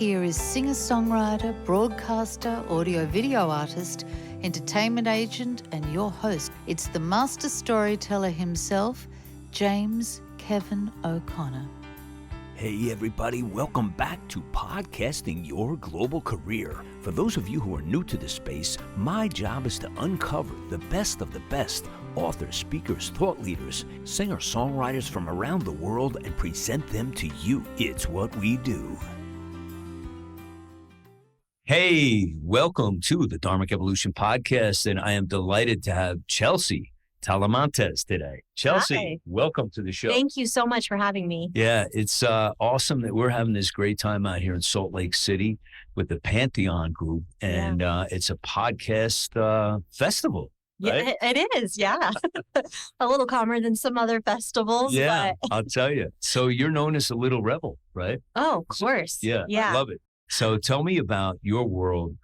here is singer-songwriter, broadcaster, audio-video artist, entertainment agent, and your host. It's the master storyteller himself, James Kevin O'Connor. Hey everybody, welcome back to Podcasting Your Global Career. For those of you who are new to this space, my job is to uncover the best of the best authors, speakers, thought leaders, singer-songwriters from around the world and present them to you. It's what we do. Hey, welcome to the Dharmic Evolution Podcast, and I am delighted to have Chelsea Talamantes today. Chelsea, Hi. Welcome to the show. Thank you so much for having me. Yeah, it's awesome that we're having this great time out here in Salt Lake City with the Pantheon Group, and it's a podcast festival. Right? Yeah, it is. Yeah. A little calmer than some other festivals. Yeah, But... I'll tell you. So you're known as a Little Rebel, right? Oh, of course. Yeah, I love it. So tell me about your world.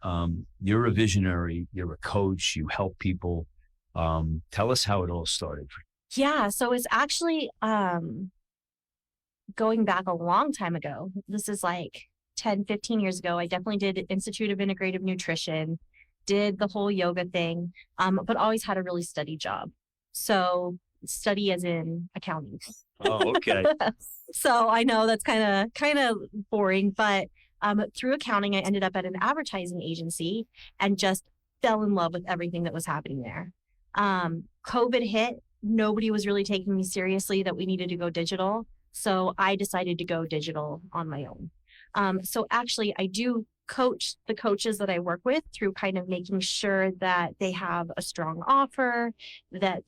You're a visionary. You're a coach. You help people. Tell us how it all started. Yeah. So it's actually going back a long time ago. This is like 10, 15 years ago. I definitely did Institute of Integrative Nutrition, did the whole yoga thing, but always had a really steady job. So study as in accounting. Oh, okay. So I know that's kind of boring, but through accounting, I ended up at an advertising agency and just fell in love with everything that was happening there. COVID hit. Nobody was really taking me seriously that we needed to go digital. So I decided to go digital on my own. So actually, I do coach the coaches that I work with through kind of making sure that they have a strong offer, that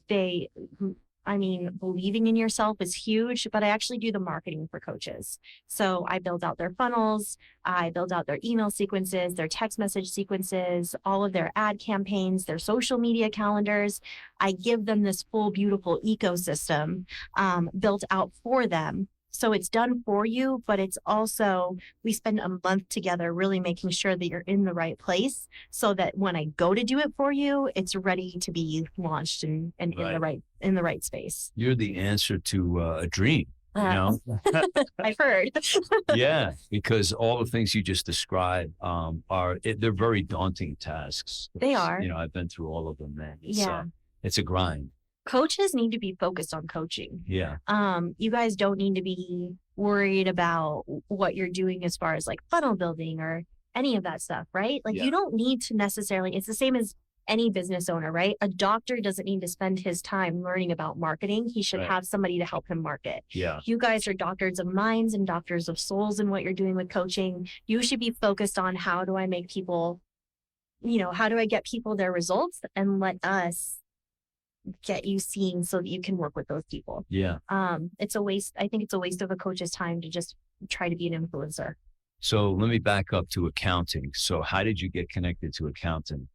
believing in yourself is huge, but I actually do the marketing for coaches. So I build out their funnels, I build out their email sequences, their text message sequences, all of their ad campaigns, their social media calendars. I give them this full, beautiful ecosystem built out for them. So it's done for you, but it's also, we spend a month together really making sure that you're in the right place so that when I go to do it for you, it's ready to be launched and right. in the right space. You're the answer to a dream, you know? I've heard. Yeah, because all the things you just described they're very daunting tasks. They are. You know, I've been through all of them, man. It's a grind. Coaches need to be focused on coaching. Yeah. You guys don't need to be worried about what you're doing as far as like funnel building or any of that stuff, right? Like you don't need to necessarily, it's the same as any business owner, right? A doctor doesn't need to spend his time learning about marketing. He should have somebody to help him market. Yeah. You guys are doctors of minds and doctors of souls in what you're doing with coaching. You should be focused on how do I make people, how do I get people their results and let us get you seen so that you can work with those people. Yeah. It's a waste. I think it's a waste of a coach's time to just try to be an influencer. So let me back up to accounting. So how did you get connected to accounting?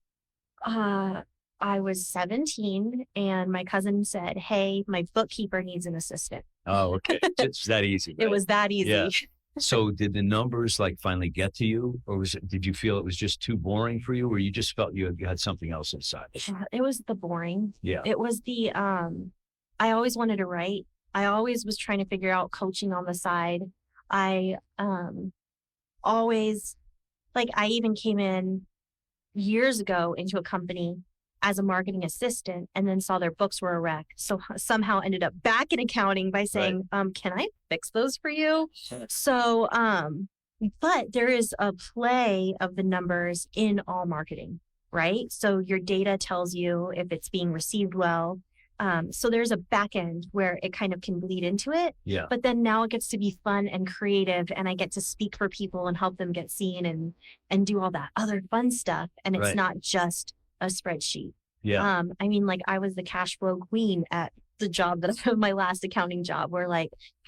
I was 17 and my cousin said, hey, my bookkeeper needs an assistant. Oh, okay. It's that easy. Right? It was that easy. Yeah. So did the numbers finally get to you, or did you feel it was just too boring for you, or you just felt you had something else inside? It was the boring. Yeah. It was the, I always wanted to write. I always was trying to figure out coaching on the side. I always, I even came in years ago into a company as a marketing assistant and then saw their books were a wreck. So somehow ended up back in accounting by saying, can I fix those for you? So, but there is a play of the numbers in all marketing, right? So your data tells you if it's being received well. So there's a back end where it kind of can bleed into it. Yeah. But then now it gets to be fun and creative and I get to speak for people and help them get seen and do all that other fun stuff. And it's not just a spreadsheet. Yeah. I was the cash flow queen at the job my last accounting job where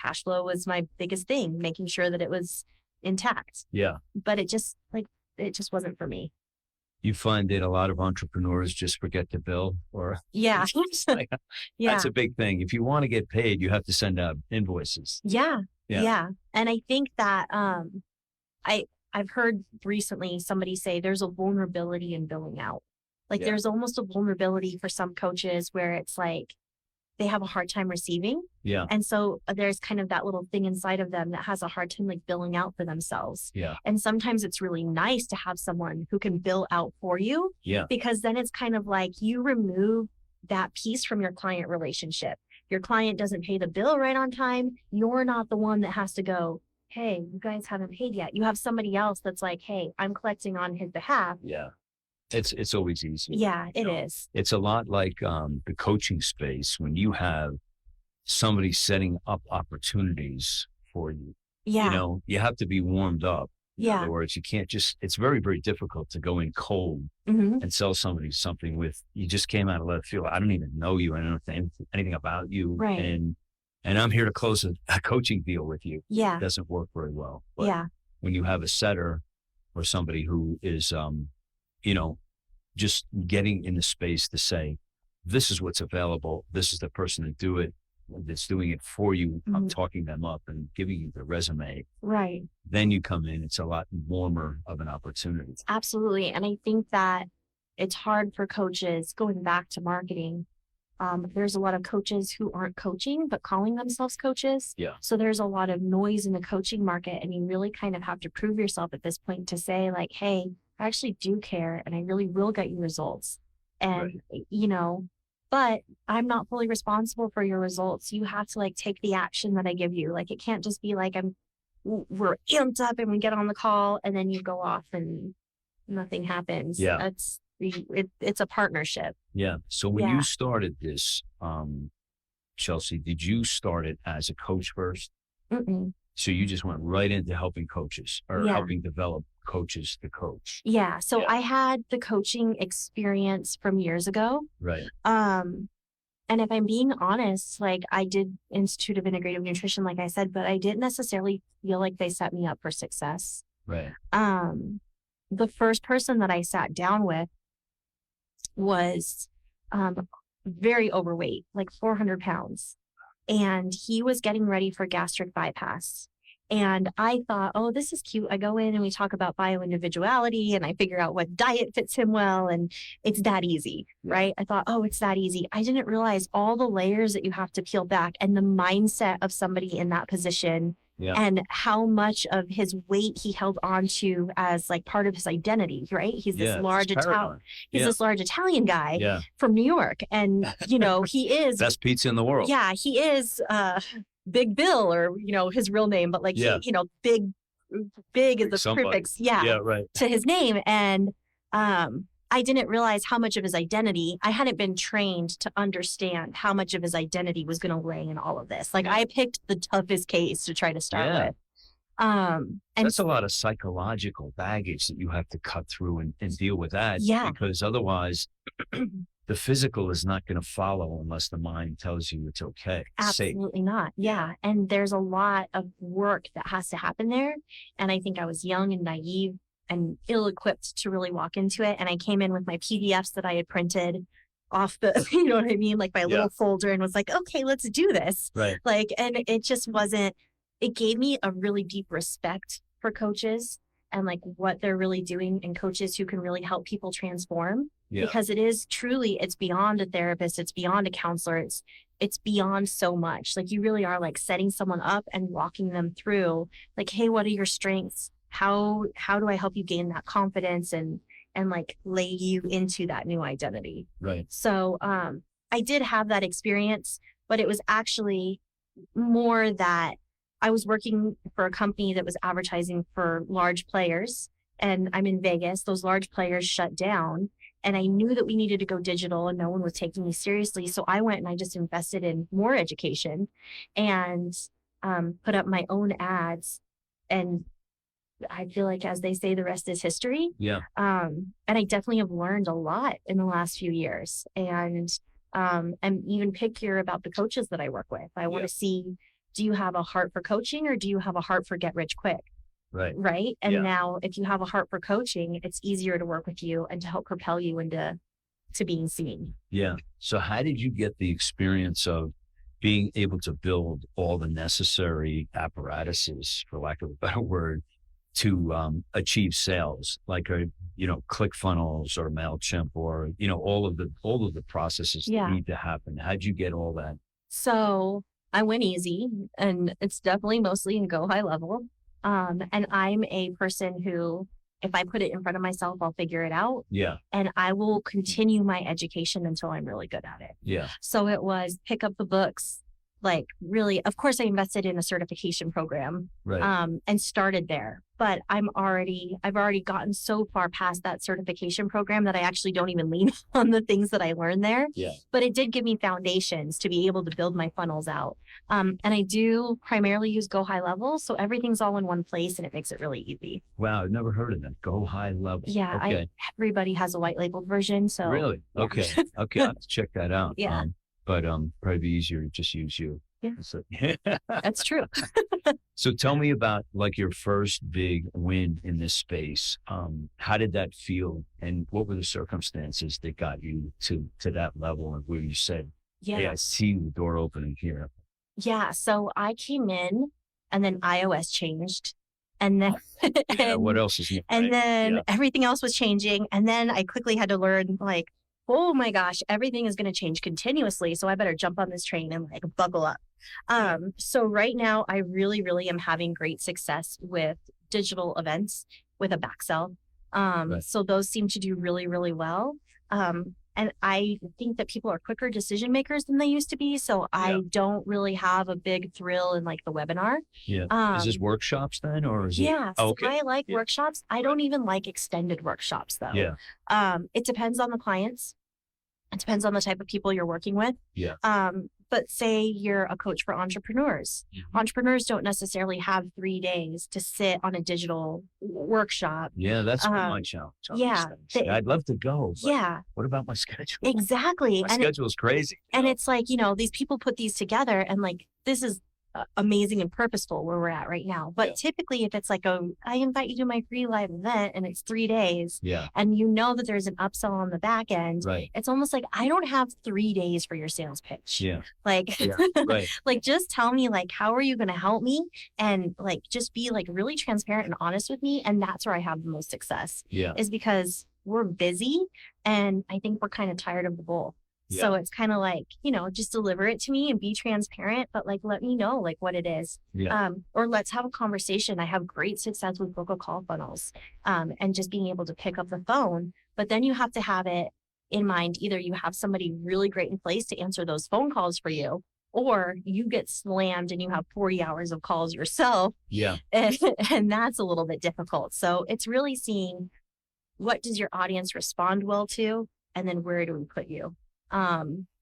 cash flow was my biggest thing, making sure that it was intact. Yeah. But it just wasn't for me. You find that a lot of entrepreneurs just forget to bill or yeah. That's a big thing. If you want to get paid, you have to send out invoices. Yeah. And I think that I've heard recently somebody say there's a vulnerability in billing out. There's almost a vulnerability for some coaches where it's they have a hard time receiving. Yeah. And so there's kind of that little thing inside of them that has a hard time like billing out for themselves. Yeah. And sometimes it's really nice to have someone who can bill out for you. Yeah. Because then it's kind of like you remove that piece from your client relationship. Your client doesn't pay the bill right on time. You're not the one that has to go, hey, you guys haven't paid yet. You have somebody else that's like, hey, I'm collecting on his behalf. Yeah. It's always easy. Yeah, it is. It's a lot like the coaching space when you have somebody setting up opportunities for you. Yeah. You know, you have to be warmed up. In Yeah. other words, you can't just, it's very, very difficult to go in cold Mhm. and sell somebody something with, you just came out of left field. I don't even know you. I don't know anything about you. Right. And I'm here to close a coaching deal with you. Yeah. It doesn't work very well. But Yeah. when you have a setter or somebody who is, you know, just getting in the space to say, this is what's available. This is the person to do it. That's doing it for you. I'm Mhm. talking them up and giving you the resume. Right. Then you come in, it's a lot warmer of an opportunity. Absolutely. And I think that it's hard for coaches going back to marketing. There's a lot of coaches who aren't coaching, but calling themselves coaches. Yeah. So there's a lot of noise in the coaching market, and you really kind of have to prove yourself at this point to say like, hey, I actually do care and I really will get you results. And, you know, but I'm not fully responsible for your results. You have to like take the action that I give you. Like, it can't just be like, we're amped up and we get on the call and then you go off and nothing happens. Yeah. It's a partnership. Yeah. So when Yeah. you started this, Chelsea, did you start it as a coach first? Mm-mm. So you just went right into helping coaches or Yeah. helping develop coaches to coach. Yeah. So Yeah. I had the coaching experience from years ago. Right. And if I'm being honest, like I did Institute of Integrative Nutrition, like I said, but I didn't necessarily feel like they set me up for success. Right. The first person that I sat down with was very overweight, like 400 pounds. And he was getting ready for gastric bypass. And I thought, oh, this is cute. I go in and we talk about bioindividuality and I figure out what diet fits him well. And it's that easy, right? I thought, oh, it's that easy. I didn't realize all the layers that you have to peel back and the mindset of somebody in that position. Yeah. And how much of his weight he held on to as like part of his identity, right? He's this large Italian, this large Italian guy from New York. And, you know, he is best pizza in the world. Yeah, he is Big Bill, or, you know, his real name, but like, he, you know, big is the prefix. Yeah, right. To his name. And I didn't realize how much of his identity, I hadn't been trained to understand how much of his identity was going to lay in all of this. Like I picked the toughest case to try to start with. And that's a lot of psychological baggage that you have to cut through and deal with that. Yeah. Because otherwise the physical is not going to follow unless the mind tells you it's okay. Absolutely not. Yeah. And there's a lot of work that has to happen there. And I think I was young and naive and ill-equipped to really walk into it. And I came in with my PDFs that I had printed off the, you know what I mean? Like my little folder, and was like, okay, let's do this. Right. Like, and it just wasn't, it gave me a really deep respect for coaches and like what they're really doing, and coaches who can really help people transform. Because it is truly, it's beyond a therapist. It's beyond a counselor. It's beyond so much. Like you really are like setting someone up and walking them through like, hey, what are your strengths? How do I help you gain that confidence and like lay you into that new identity? Right. So I did have that experience, but it was actually more that I was working for a company that was advertising for large players, and I'm in Vegas. Those large players shut down, and I knew that we needed to go digital and no one was taking me seriously. So I went and I just invested in more education and put up my own ads, and I feel like, as they say, the rest is history. Yeah. And I definitely have learned a lot in the last few years, and even pickier about the coaches that I work with. I want to see, do you have a heart for coaching or do you have a heart for get rich quick? Right. Right. And now if you have a heart for coaching, it's easier to work with you and to help propel you into being seen. Yeah. So how did you get the experience of being able to build all the necessary apparatuses, for lack of a better word, to achieve sales, like ClickFunnels or MailChimp, or all of the processes that need to happen? How'd you get all that So I went easy, and it's definitely mostly in go high level. And I'm a person who, if I put it in front of myself, I'll figure it out. Yeah. And I will continue my education until I'm really good at it. Yeah. So it was pick up the books, like really, of course I invested in a certification program, Right. and started there. But I've already gotten so far past that certification program that I actually don't even lean on the things that I learned there. Yeah. But it did give me foundations to be able to build my funnels out. And I do primarily use Go High Level. So everything's all in one place and it makes it really easy. Wow. I've never heard of that. Go high level. Yeah. Okay. Everybody has a white labeled version. So Really? yeah. Okay. Okay. I'll have to check that out. Yeah. But probably be easier to just use you. Yeah. So, That's true. so tell me about like your first big win in this space. How did that feel, and what were the circumstances that got you to that level, and where you said, Yeah. "Hey, I see the door opening here." Yeah. So I came in and then iOS changed. And then, Yeah, what else is new? and Right? then Yeah. everything else was changing. And then I quickly had to learn, like, oh my gosh, everything is going to change continuously. So I better jump on this train and like buckle up. So right now I really, really am having great success with digital events with a back sell. Right. So those seem to do really, really well. And I think that people are quicker decision makers than they used to be. So I don't really have a big thrill in like the webinar. Yeah. Is this workshops then, or is it? Yeah. Oh, So okay. I like Yeah. workshops. I don't even like extended workshops though. Yeah. It depends on the clients. It depends on the type of people you're working with. Yeah. But say you're a coach for entrepreneurs. Mhm. Entrepreneurs don't necessarily have 3 days to sit on a digital workshop. Yeah, that's what my Um, challenge. on yeah, these things. I'd love to go, but Yeah, what about my schedule? exactly. My And schedule is crazy. you know? it's like, these people put these together and like, this is amazing and purposeful where we're at right now. But Yeah. typically if it's like I invite you to my free live event and it's 3 days Yeah. and that there's an upsell on the back end, Right. it's almost like I don't have 3 days for your sales pitch. Yeah. Like, Yeah. Right. like just tell me like, how are you going to help me? And like, just be like really transparent and honest with me. And that's where I have the most success Yeah. is because we're busy and I think we're kind of tired of the bull. So it's kind of like, just deliver it to me and be transparent, but like, let me know like what it is. Yeah. Or let's have a conversation. I have great success with book a call funnels, and just being able to pick up the phone, but then you have to have it in mind. Either you have somebody really great in place to answer those phone calls for you, or you get slammed and you have 40 hours of calls yourself. Yeah. And that's a little bit difficult. So it's really seeing what does your audience respond well to, and then where do we put you?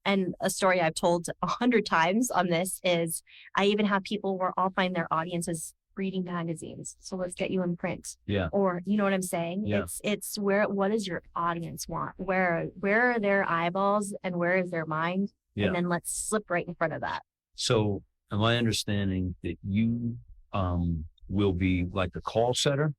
And a story I've told 100 times on this is I even have people where I'll find their audiences reading magazines. So let's get you in print. Yeah. Or you know what I'm saying? Yeah. It's what does your audience want? Where are their eyeballs and where is their mind? Yeah. And then let's slip right in front of that. So am I understanding that you will be like the call setter?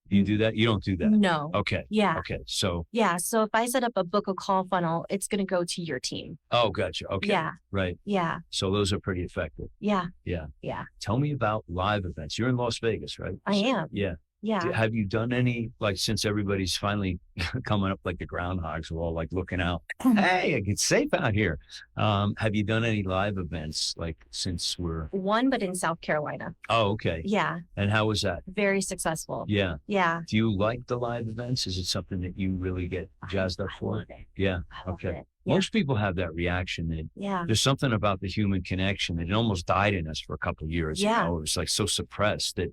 Do you do that? You don't do that. No. Okay. Yeah. Okay. So, Yeah. So if I set up a book a call funnel, it's going to go to your team. oh, gotcha. Okay. Yeah. Right. Yeah. So those are pretty effective. Yeah. Yeah. Yeah. Tell me about live events. You're in Las Vegas, right? I am. Yeah. Yeah. Have you done any, like, since everybody's finally coming up like the groundhogs, we're all like looking out, hey, it's safe out here. Have you done any live events like since we're, One, but in South Carolina. oh, okay. Yeah. And how was that? Very successful. Yeah. Yeah. Do you like the live events? Is it something that you really get jazzed up I for? love it. Yeah. I love Okay. it. Yeah. Most people have that reaction that Yeah. there's something about the human connection that it almost died in us for a couple of years. Yeah. It was like so suppressed that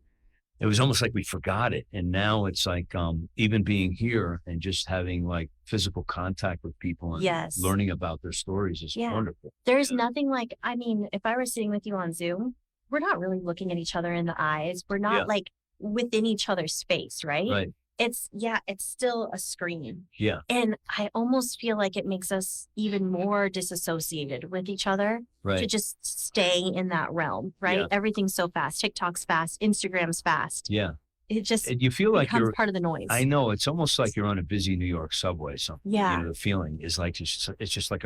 it was almost like we forgot it. And now it's like even being here and just having like physical contact with people and Yes. learning about their stories is Yeah. wonderful. There's Yeah. nothing like, I mean, if I were sitting with you on Zoom, we're not really looking at each other in the eyes. We're not Yeah. like within each other's space, right? Right. It's still a screen. Yeah. And I almost feel like it makes us even more disassociated with each other to Right. just stay in that realm, right? Yeah. Everything's so fast. TikTok's fast. Instagram's fast. Yeah. It just And you feel like becomes you're, part of the noise. I know, it's almost like you're on a busy New York subway. Something, Yeah. the feeling is like, it's just like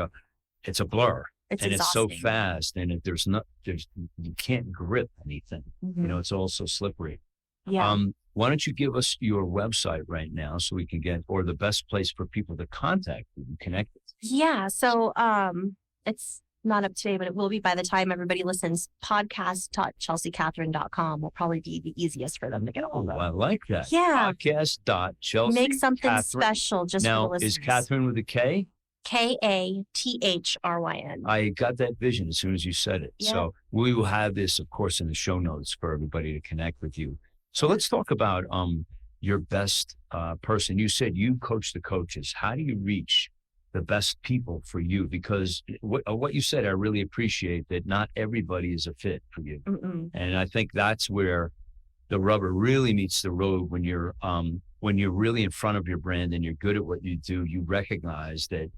it's a blur. It's And exhausting. it's so fast, and you can't grip anything. Mhm. It's all so slippery. Yeah. Why don't you give us your website right now so we can get, or the best place for people to contact you and connect with you? Yeah. So it's not up today, but it will be by the time everybody listens. Podcast.chelseacatherine.com will probably be the easiest for them to get a hold of. I like that. Yeah. Podcast.Chelsea. Make something Catherine. special just for the Now, listeners. is Catherine with a K? Kathryn. I got that vision as soon as you said it. Yeah. So we will have this, of course, in the show notes for everybody to connect with you. So let's talk about your best person. You said you coach the coaches. How do you reach the best people for you? Because what you said, I really appreciate that not everybody is a fit for you. And I think that's where the rubber really meets the road when you're really in front of your brand and you're good at what you do. You recognize that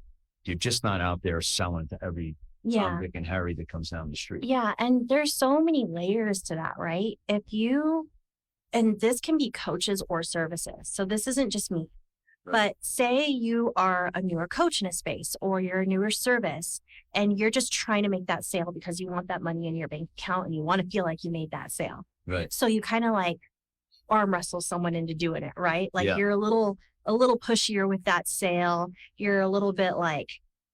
you're just not out there selling to every Tom, Dick, and Harry that comes down the street. Yeah. And there's so many layers to that, right? And this can be coaches or services. So this isn't just me. Right. But say you are a newer coach in a space or you're a newer service and you're just trying to make that sale because you want that money in your bank account and you want to feel like you made that sale. Right. So you kind of like arm wrestle someone into doing it, right? Like you're a little pushier with that sale. You're a little bit like,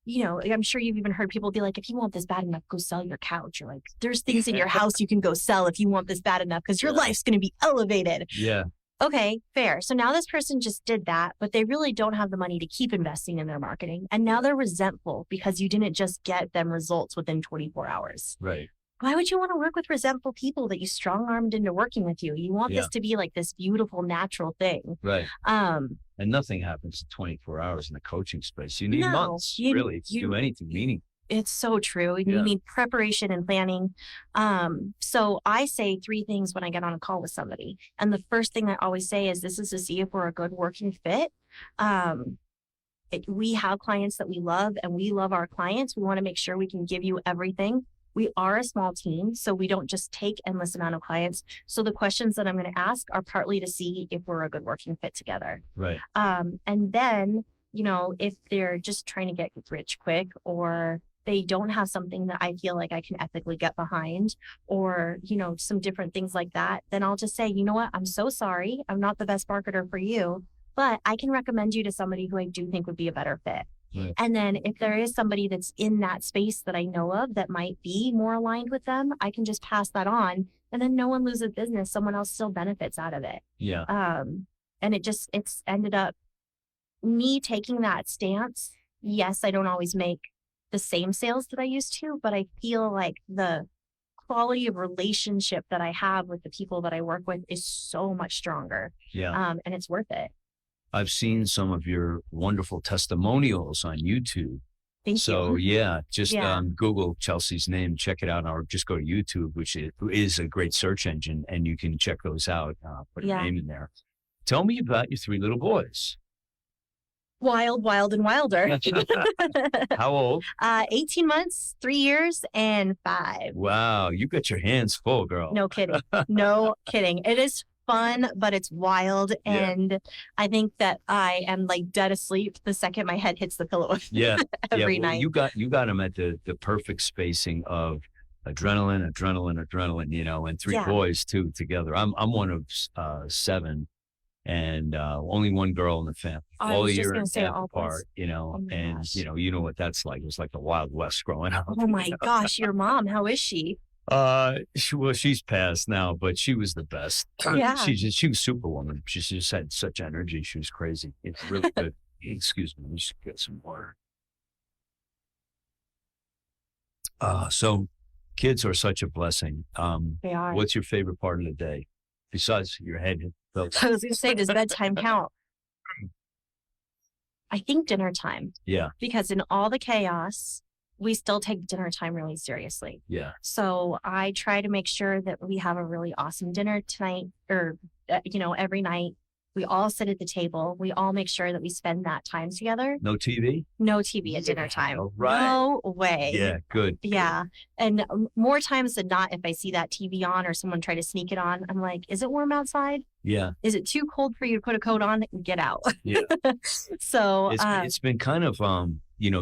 I'm sure you've even heard people be like, if you want this bad enough, go sell your couch. Or like, there's things in your house you can go sell if you want this bad enough because your life's going to be elevated. Yeah. Okay, fair. So now this person just did that, but they really don't have the money to keep investing in their marketing. And now they're resentful because you didn't just get them results within 24 hours. Right. Why would you want to work with resentful people that you strong-armed into working with you? You want this to be like this beautiful, natural thing. Right. And nothing happens in 24 hours in the coaching space. You need months, really, to do anything meaningful. It's so true. You need preparation and planning. So I say 3 things when I get on a call with somebody. And the first thing I always say is this is to see if we're a good working fit. We have clients that we love and we love our clients. We want to make sure we can give you everything. We are a small team, so we don't just take endless amount of clients. So the questions that I'm going to ask are partly to see if we're a good working fit together. Right. And then, if they're just trying to get rich quick or they don't have something that I feel like I can ethically get behind or, some different things like that, then I'll just say, you know what, I'm so sorry. I'm not the best marketer for you, but I can recommend you to somebody who I do think would be a better fit. Right. And then if there is somebody that's in that space that I know of that might be more aligned with them, I can just pass that on and then no one loses business. Someone else still benefits out of it. Yeah. And it's ended up me taking that stance. Yes, I don't always make the same sales that I used to, but I feel like the quality of relationship that I have with the people that I work with is so much stronger. Yeah. And it's worth it. I've seen some of your wonderful testimonials on YouTube. Thank you. Yeah, just Google Chelsea's name, check it out, or just go to YouTube, which is a great search engine, and you can check those out, put a name in there. Tell me about your 3 little boys. Wild, and wilder. How old? 18 months, 3 years, and 5. Wow, you got your hands full, girl. No kidding. No kidding. It is fun, but it's wild. And I think that I am like dead asleep the second my head hits the pillow every night. You got them at the perfect spacing of adrenaline, and 3 boys too together. I'm one of 7 and only 1 girl in the family. All a year and a half apart, and gosh. You know what that's like. It was like the Wild West growing up. Oh my gosh, your mom, how is she? She's passed now, but she was the best. Yeah. She was Superwoman. She just had such energy. She was crazy. It's really good. Excuse me, let me just get some water. So kids are such a blessing. They are. What's your favorite part of the day besides your head? I was going to say, does bedtime count? I think dinner time. Yeah. Because in all the chaos, we still take dinner time really seriously. Yeah. So I try to make sure that we have a really awesome dinner tonight or, every night. We all sit at the table. We all make sure that we spend that time together. No TV? No TV at dinner time. Oh, right. No way. Yeah, good. Yeah. And more times than not, if I see that TV on or someone try to sneak it on, I'm like, is it warm outside? Yeah. Is it too cold for you to put a coat on and get out? Yeah. So it's been kind of,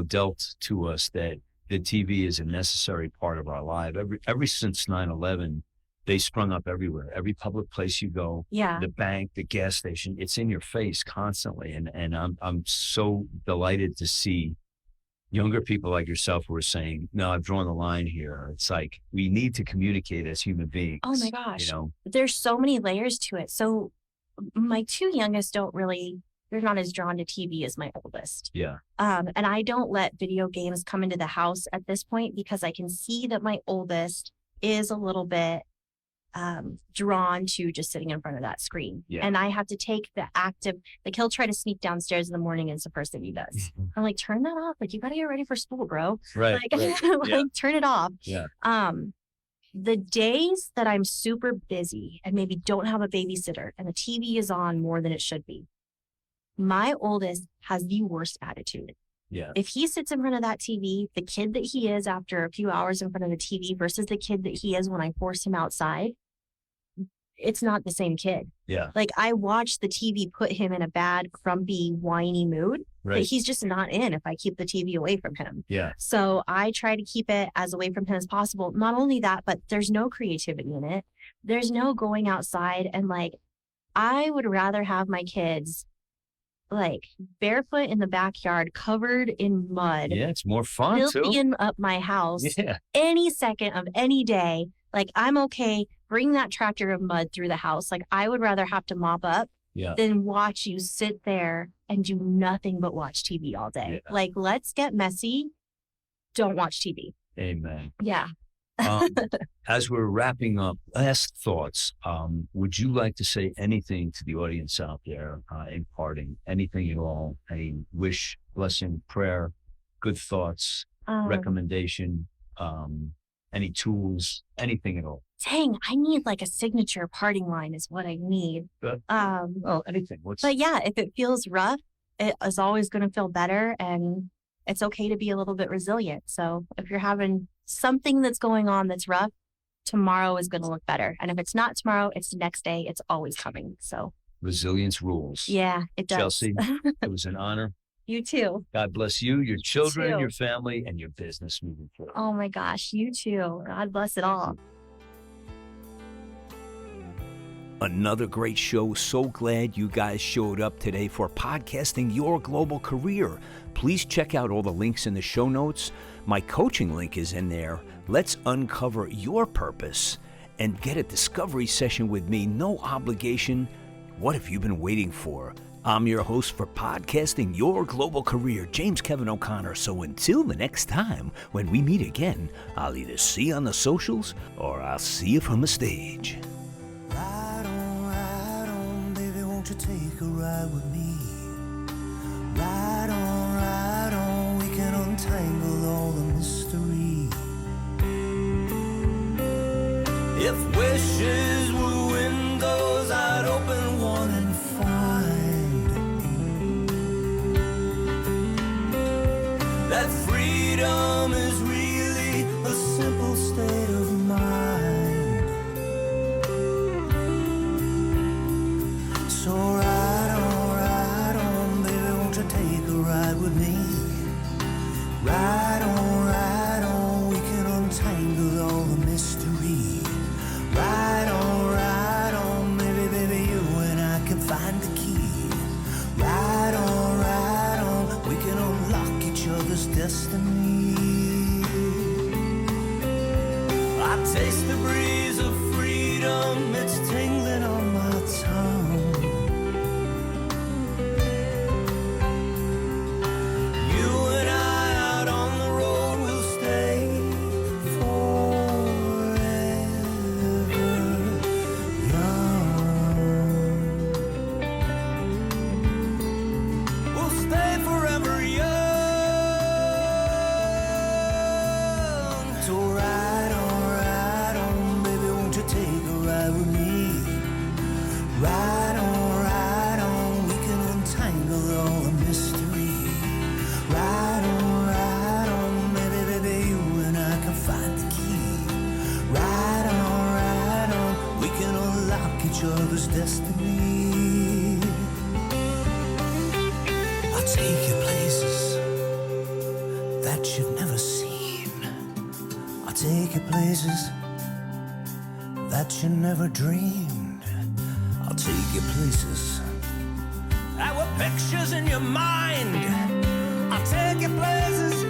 dealt to us that the TV is a necessary part of our life. Ever since 9/11, they sprung up everywhere. Every public place you go, the bank, the gas station, it's in your face constantly. And I'm so delighted to see, younger people like yourself who are saying, no, I've drawn the line here. It's like, we need to communicate as human beings. Oh my gosh. You know? There's so many layers to it. So my two youngest they're not as drawn to TV as my oldest. Yeah. And I don't let video games come into the house at this point because I can see that my oldest is a little bit drawn to just sitting in front of that screen. Yeah. And I have to take the active, like he'll try to sneak downstairs in the morning and it's the first thing he does. I'm like, turn that off. Like, you got to get ready for school, bro. Right. Like, turn it off. Yeah. The days that I'm super busy and maybe don't have a babysitter and the TV is on more than it should be, my oldest has the worst attitude. Yeah. If he sits in front of that TV, the kid that he is after a few hours in front of the TV versus the kid that he is when I force him outside, it's not the same kid. Yeah. Like, I watch the TV put him in a bad, grumpy, whiny mood that he's just not in if I keep the TV away from him. Yeah. So I try to keep it as away from him as possible. Not only that, but there's no creativity in it. There's no going outside and like, I would rather have my kids like barefoot in the backyard, covered in mud. Yeah, it's more fun too. Filthying up my house Yeah. any second of any day. Like, I'm okay. Bring that tractor of mud through the house. Like, I would rather have to mop up than watch you sit there and do nothing but watch TV all day. Yeah. Like, let's get messy. Don't watch TV. Amen. Yeah. As we're wrapping up, last thoughts. Would you like to say anything to the audience out there, imparting anything at all? Any wish, blessing, prayer, good thoughts, recommendation, any tools, anything at all? Dang, I need like a signature parting line is what I need. Good. Anything. But yeah, if it feels rough, it is always going to feel better, and it's okay to be a little bit resilient. So if you're having something that's going on that's rough, tomorrow is going to look better. And if it's not tomorrow, it's the next day. It's always coming. So resilience rules. Yeah, it does. Chelsea, it was an honor. You too. God bless you, your children, too. your family, and your business moving forward. Oh my gosh, you too. God bless it all. Another great show. So glad you guys showed up today for Podcasting Your Global Career. Please check out all the links in the show notes. My coaching link is in there. Let's uncover your purpose and get a discovery session with me. No obligation. What have you been waiting for? I'm your host for Podcasting Your Global Career, James Kevin O'Connor. So until the next time when we meet again, I'll either see you on the socials or I'll see you from the stage. Ride on, baby, won't you take a ride with me? Ride on, we can untangle all the mystery. If wishes were windows, I'd open one and find that freedom is really a simple state of mind. So ride on, baby, won't you take a ride with me? Ride on, we can untangle all the mystery. Ride on, baby, you and I can find the key. Ride on, we can unlock each other's destiny. I taste the breeze of freedom, it's tingling on my tongue. You and I out on the road will stay forever young. We'll stay forever young. So ride on, baby, won't you take a ride with me? Ride on, we can untangle all the mystery. Ride on, baby, you and I can find the key. Ride on, we can unlock each other's destiny. I'll take you places that you've never seen. I'll take you places that you never dreamed. I'll take you places that were pictures in your mind. I'll take you places